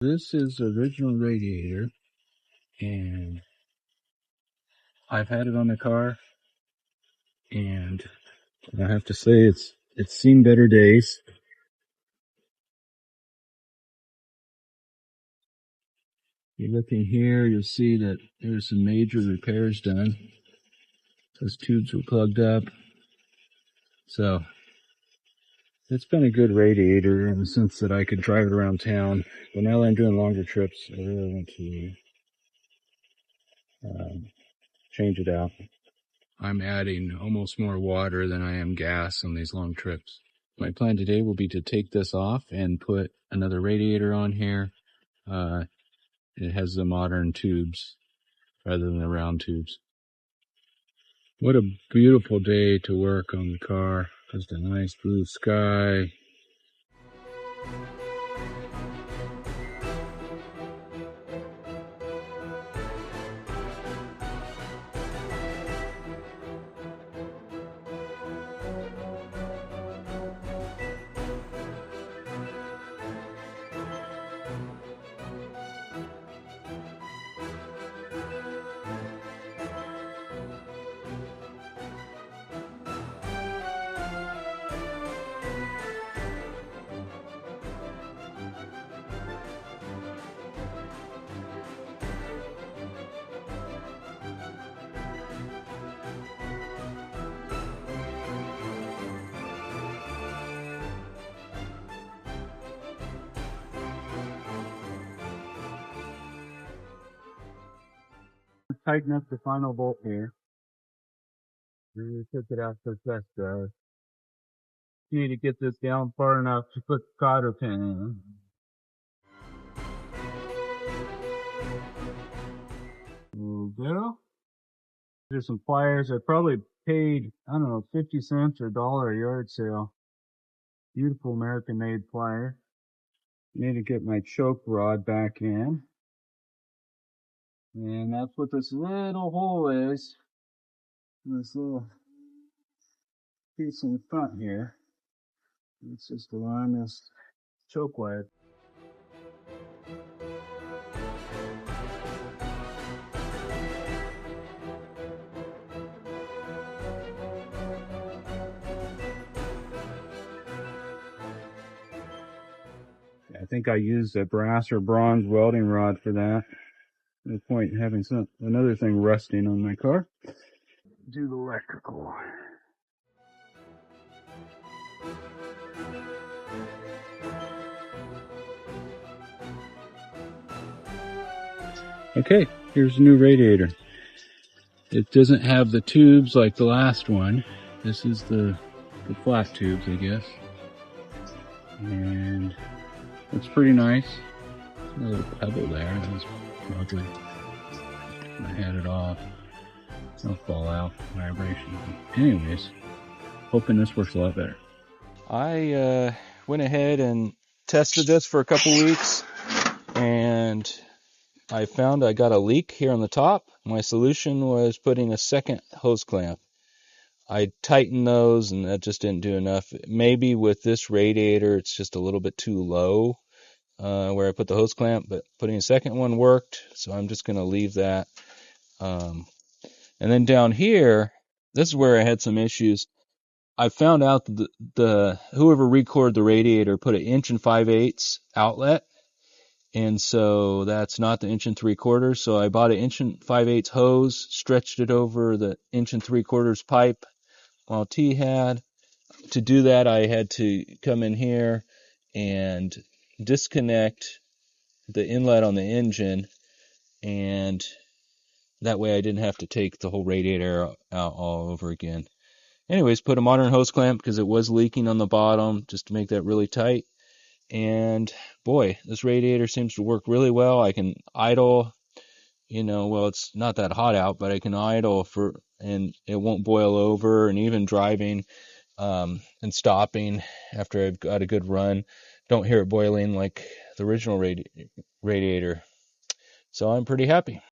This is the original Radiator, and I've had it on the car, and I have to say it's seen better days. You look in here, you'll see that there's some major repairs done. Those tubes were plugged up. So it's been a good Radiator in the sense that I could drive it around town. But now that I'm doing longer trips, I really want to change it out. I'm adding almost more water than I am gas on these long trips. My plan today will be to take this off and put another Radiator on here. It has the modern tubes rather than the round tubes. What a beautiful day to work on the car. Just a nice blue sky. Tighten up the final bolt here. We took it out for test drive. You need to get this down far enough to put the cotter pin in. There we go. There's some pliers. I probably paid, I don't know, 50 cents or $1 a yard sale. Beautiful American made plier. Need to get my choke rod back in. And that's what this little hole is. This little piece in the front here. It's just align this choke wire. I think I used a brass or bronze welding rod for that. No point in having another thing rusting on my car. Do the electrical. Okay, here's a new Radiator. It doesn't have the tubes like the last one. This is the flat tubes, I guess. And it's pretty nice. A little pebble there. That was probably, I had it off. It'll fall out, vibration. Anyways, hoping this works a lot better. I went ahead and tested this for a couple weeks, and I found I got a leak here on the top. My solution was putting a second hose clamp. I tightened those, and that just didn't do enough. Maybe with this Radiator, it's just a little bit too low where I put the hose clamp, but putting a second one worked, so I'm just going to leave that. And then down here, this is where I had some issues. I found out that the whoever recorded the Radiator put an 1 5/8" outlet, and so that's not the 1 3/4. So I bought an 1 5/8 hose, stretched it over the 1 3/4 pipe while T had. To do that, I had to come in here and disconnect the inlet on the engine, and that way I didn't have to take the whole Radiator out all over again. Anyways, put a modern hose clamp because it was leaking on the bottom, just to make that really tight. And boy, this Radiator seems to work really well. I can idle, well, it's not that hot out, but I can idle and it won't boil over. And even driving and stopping after I've got a good run, don't hear it boiling like the original Radiator. So I'm pretty happy.